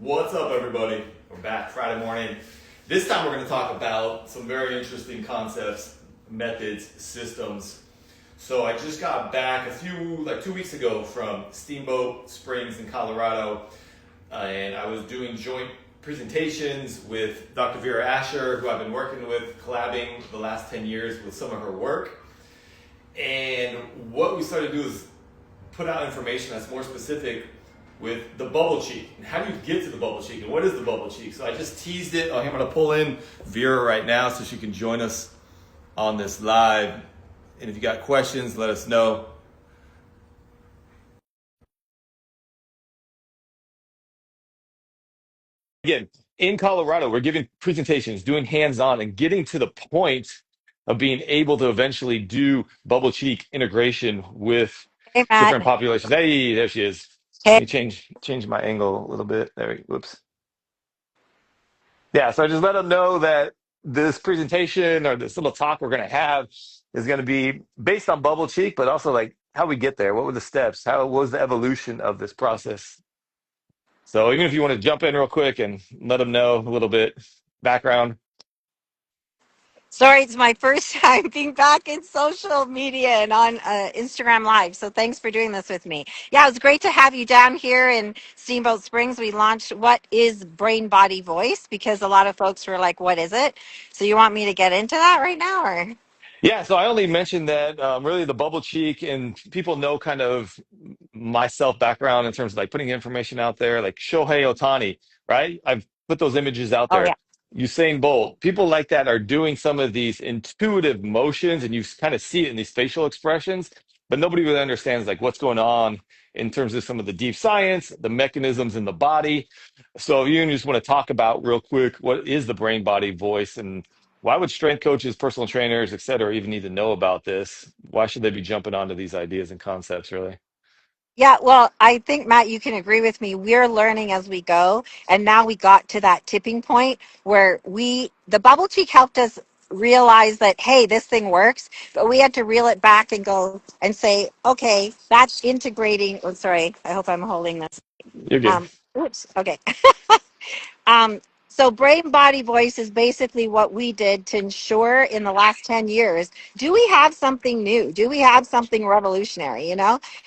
What's up, everybody? We're back Friday morning. This time we're going to talk about some very interesting concepts, methods, systems. So I just got back like 2 weeks ago from Steamboat Springs in Colorado, and I was doing joint presentations with Dr. Veera, who I've been working with, collabing the last 10 years with some of her work. And what we started to do is put out information that's more specific with the bubble cheek. And how do you get to the bubble cheek? And what is the bubble cheek? So I just teased it. I'm going to pull in Veera right now so she can join us on this live. And if you got questions, let us know. Again, in Colorado, we're giving presentations, doing hands-on, and getting to the point of being able to eventually do bubble cheek integration with Hey, Matt. different populations. Hey, there she is. Hey. Let me change my angle a little bit. There we go. Whoops. Yeah, so I just let them know that this presentation or this little talk we're going to have is going to be based on bubble cheek, but also like how we get there. What were the steps? How was the evolution of this process? So even if you want to jump in real quick and let them know a little bit background. Sorry, it's my first time being back in social media and on Instagram Live. So thanks for doing this with me. Yeah, it was great to have you down here in Steamboat Springs. We launched What is Brain Body Voice? Because a lot of folks were like, what is it? So you want me to get into that right now? Or Yeah, so I only mentioned that really the bubble cheek, and people know kind of my self background in terms of like putting information out there, like Shohei Ohtani, right? I've put those images out Oh, yeah. there. Usain Bolt, people like that are doing some of these intuitive motions, and you kind of see it in these facial expressions, but nobody really understands like what's going on in terms of some of the deep science, the mechanisms in the body. So you just want to talk about real quick, what is the brain body voice, and why would strength coaches, personal trainers, et cetera, even need to know about this? Why should they be jumping onto these ideas and concepts, really? Yeah, well, I think, Matt, you can agree with me. We're learning as we go. And now we got to that tipping point where the bubble cheek helped us realize that, hey, this thing works. But we had to reel it back and go and say, okay, that's integrating. Oh, sorry. I hope I'm holding this. You're good. Oops. Okay. Um, so brain body voice is basically what we did to ensure in the last 10 years, do we have something new? Do we have something revolutionary,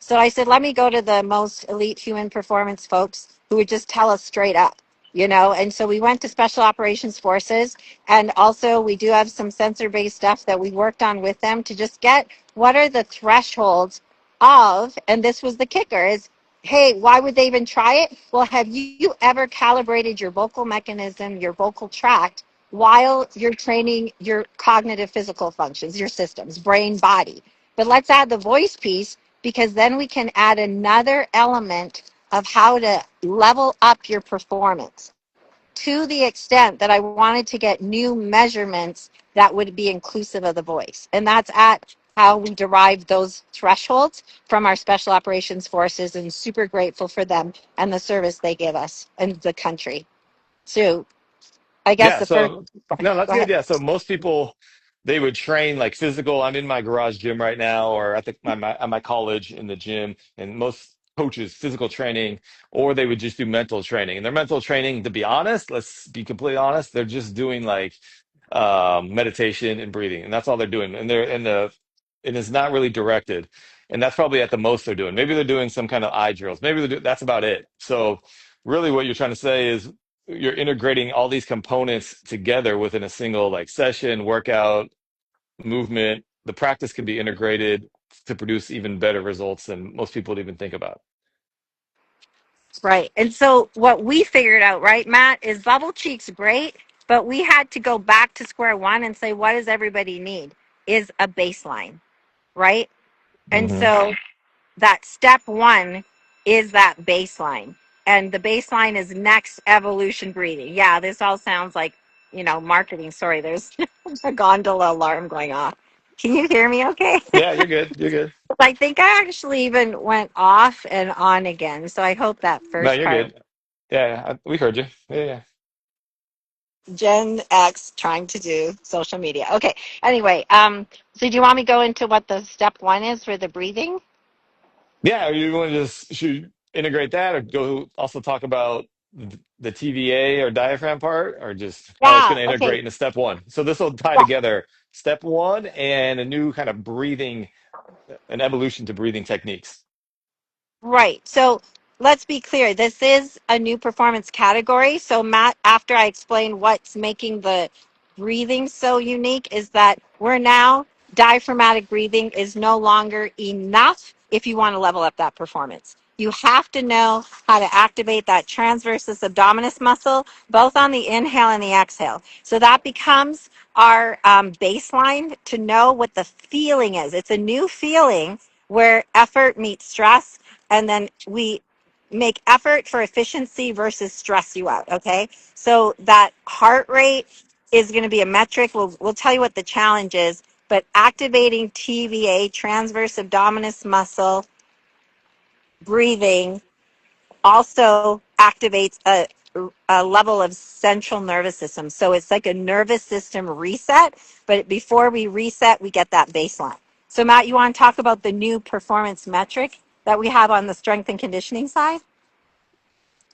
So I said, let me go to the most elite human performance folks who would just tell us straight up, And so we went to special operations forces, and also we do have some sensor-based stuff that we worked on with them to just get what are the thresholds of, and this was the kicker, is hey, why would they even try it? Well, have you ever calibrated your vocal mechanism, your vocal tract, while you're training your cognitive physical functions, your systems, brain, body? But let's add the voice piece because then we can add another element of how to level up your performance to the extent that I wanted to get new measurements that would be inclusive of the voice. And that's at how we derived those thresholds from our special operations forces, and super grateful for them and the service they give us and the country. So I guess Yeah, the first, so no, go that's good. ahead. Yeah, so most people they would train like physical. I'm in my garage gym right now, or at my college in the gym, and most coaches physical training, or they would just do mental training. And their mental training, to be honest, let's be completely honest, they're just doing like meditation and breathing, and that's all they're doing. And it's not really directed, and that's probably at the most they're doing. Maybe they're doing some kind of eye drills. That's about it. So really, what you're trying to say is you're integrating all these components together within a single like session, workout, movement. The practice can be integrated to produce even better results than most people would even think about. Right. And so what we figured out, right, Matt, is bubble cheeks great, but we had to go back to square one and say, what does everybody need? Is a baseline, right? And Hmm. so that step one is that baseline. And the baseline is next evolution breathing. Yeah, this all sounds like, marketing. Sorry, there's a gondola alarm going off. Can you hear me okay? Yeah, you're good. You're good. I think I actually even went off and on again. So I hope that No, first you're part, good. Yeah, we heard you. Yeah, yeah. Gen X trying to do social media. Okay. Anyway, so do you want me to go into what the step one is for the breathing? Yeah, you want to just should integrate that, or go also talk about the TVA or diaphragm part, or just how it's going Yeah. to integrate Okay. into step one? So this will tie Yeah. together step one and a new kind of breathing, an evolution to breathing techniques. Right. So let's be clear. This is a new performance category. So, Matt, after I explain what's making the breathing so unique, is that we're now diaphragmatic breathing is no longer enough if you want to level up that performance. You have to know how to activate that transversus abdominis muscle, both on the inhale and the exhale. So that becomes our baseline to know what the feeling is. It's a new feeling where effort meets stress, and then we make effort for efficiency versus stress you out. Okay, so that heart rate is going to be a metric. We'll tell you what the challenge is, but activating TVA, transverse abdominis muscle breathing, also activates a level of central nervous system. So it's like a nervous system reset, but before we reset, we get that baseline. So Matt, you want to talk about the new performance metric that we have on the strength and conditioning side?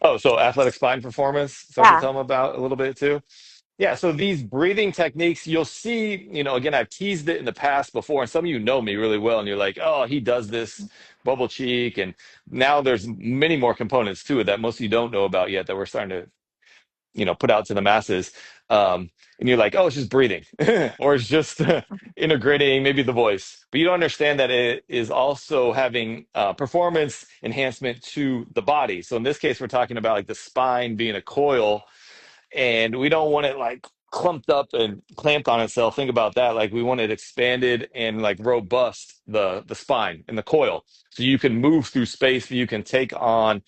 Oh, so athletic spine performance, start to Yeah. tell them about a little bit too. Yeah, so these breathing techniques, you'll see, again, I've teased it in the past before, and some of you know me really well, and you're like, oh, he does this bubble cheek. And now there's many more components to it that most of you don't know about yet that we're starting to, put out to the masses. And you're like, oh, it's just breathing, or it's just integrating maybe the voice. But you don't understand that it is also having performance enhancement to the body. So in this case, we're talking about like the spine being a coil, and we don't want it like clumped up and clamped on itself. Think about that. Like we want it expanded and like robust, the spine and the coil. So you can move through space, you can take on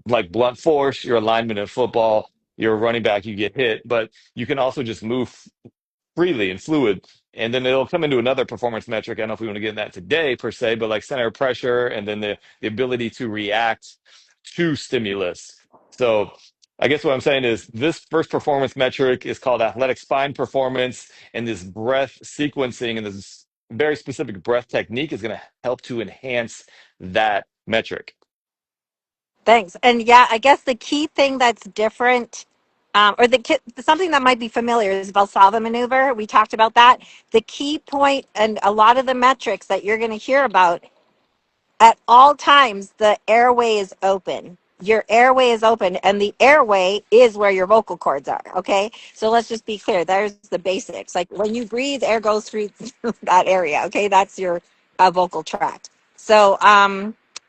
like blunt force, your alignment in football, you're a running back, you get hit, but you can also just move freely and fluid. And then it'll come into another performance metric. I don't know if we want to get in that today per se, but like center of pressure and then the ability to react to stimulus. So I guess what I'm saying is this first performance metric is called athletic spine performance, and this breath sequencing and this very specific breath technique is going to help to enhance that metric. Thanks. And yeah, I guess the key thing that's different, or something that might be familiar, is Valsalva Maneuver. We talked about that. The key point, and a lot of the metrics that you're going to hear about at all times, the airway is open. Your airway is open, and the airway is where your vocal cords are. Okay, so let's just be clear. There's the basics. Like when you breathe, air goes through that area. Okay, that's your vocal tract. So,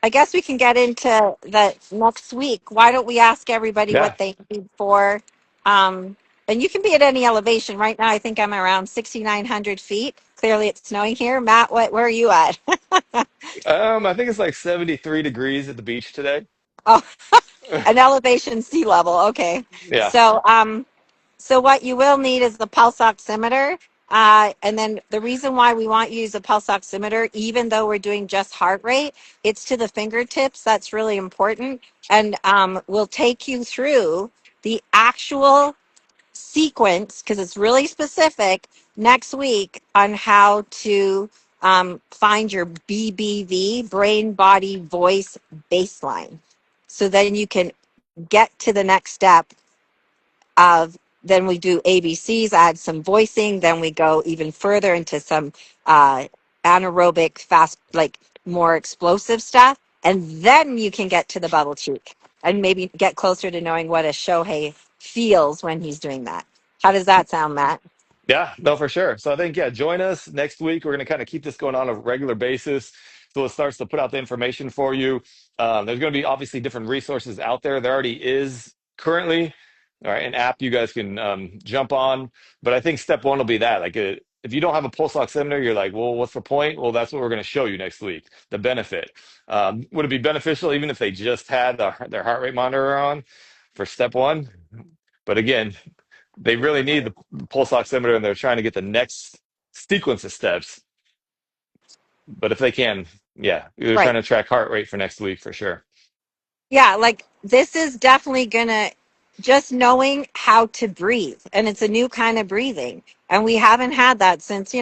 I guess we can get into that next week. Why don't we ask everybody Yeah. what they need for? Um, and you can be at any elevation. Right now, I think I'm around 6,900 feet. Clearly, it's snowing here. Matt, where are you at? I think it's like 73 degrees at the beach today. Oh, an elevation sea level. Okay. Yeah. So, so what you will need is the pulse oximeter. And then the reason why we want you to use a pulse oximeter, even though we're doing just heart rate, it's to the fingertips. That's really important. And we'll take you through the actual sequence, because it's really specific, next week on how to find your BBV, brain, body, voice baseline. So then you can get to the next step of, then we do ABCs, add some voicing, then we go even further into some uh, anaerobic, fast, like more explosive stuff. And then you can get to the bubble cheek and maybe get closer to knowing what a Shohei feels when he's doing that. How does that sound, Matt? Yeah, no, for sure. So I think, yeah, join us next week. We're going to kind of keep this going on a regular basis. So it starts to put out the information for you. There's going to be obviously different resources out there. There already is currently, all right, an app you guys can jump on. But I think step one will be that. Like, if you don't have a pulse oximeter, you're like, well, what's the point? Well, that's what we're going to show you next week. The benefit. Would it be beneficial even if they just had their heart rate monitor on for step one? But again, they really need the pulse oximeter, and they're trying to get the next sequence of steps. But if they can, yeah, they're trying Right. to track heart rate for next week for sure. Yeah, like this is definitely gonna, just knowing how to breathe, and it's a new kind of breathing, and we haven't had that since,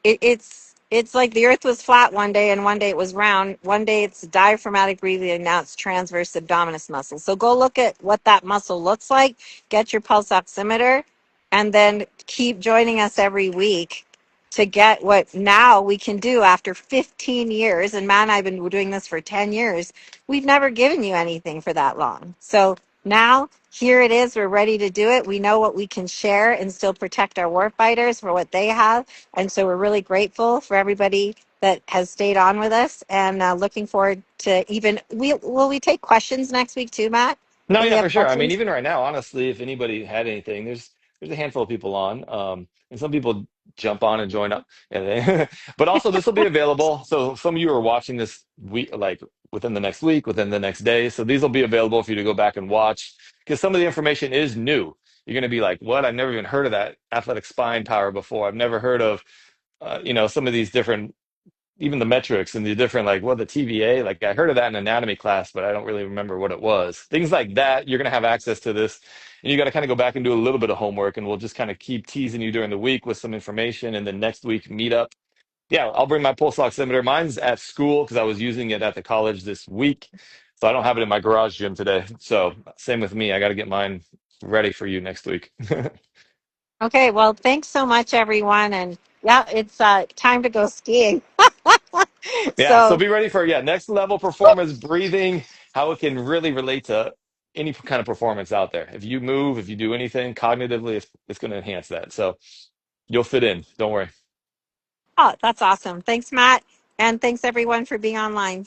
it's It's like the earth was flat one day and one day it was round. One day it's diaphragmatic breathing and now it's transverse abdominis muscle. So go look at what that muscle looks like, get your pulse oximeter, and then keep joining us every week to get what now we can do after 15 years. And Matt and I have been doing this for 10 years. We've never given you anything for that long. So now here it is. We're ready to do it. We know what we can share and still protect our warfighters for what they have. And so we're really grateful for everybody that has stayed on with us and looking forward to even, will we take questions next week too, Matt? No, Will we yeah, for have sure. I mean, questions? even right now, honestly, if anybody had anything, there's a handful of people on, and some people jump on and join up, and but also this will be available. So some of you are watching this week, like within the next week, within the next day. So these will be available for you to go back and watch because some of the information is new. You're going to be like, "What? I've never even heard of that athletic spine power before. I've never heard of, some of these different." Even the metrics and the different like the TVA, like I heard of that in anatomy class, but I don't really remember what it was. Things like that, you're gonna have access to this, and you got to kind of go back and do a little bit of homework, and we'll just kind of keep teasing you during the week with some information, and then next week meet up. Yeah, I'll bring my pulse oximeter. Mine's at school because I was using it at the college this week, so I don't have it in my garage gym today. So same with me. I got to get mine ready for you next week. Okay, well, thanks so much, everyone. And yeah, it's time to go skiing. Yeah, so So, be ready for next level performance breathing, how it can really relate to any kind of performance out there. If you move, if you do anything cognitively, it's going to enhance that. So you'll fit in. Don't worry. oh, that's awesome. Thanks, Matt. And thanks, everyone, for being online.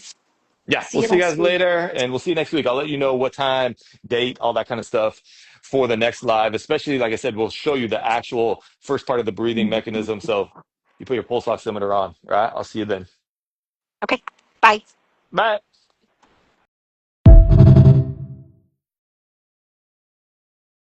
Yeah, See we'll you see you next guys week. later, and we'll see you next week. I'll let you know what time, date, all that kind of stuff for the next live. Especially, like I said, we'll show you the actual first part of the breathing mechanism. So you put your pulse oximeter on, right? I'll see you then. Okay, bye. Bye.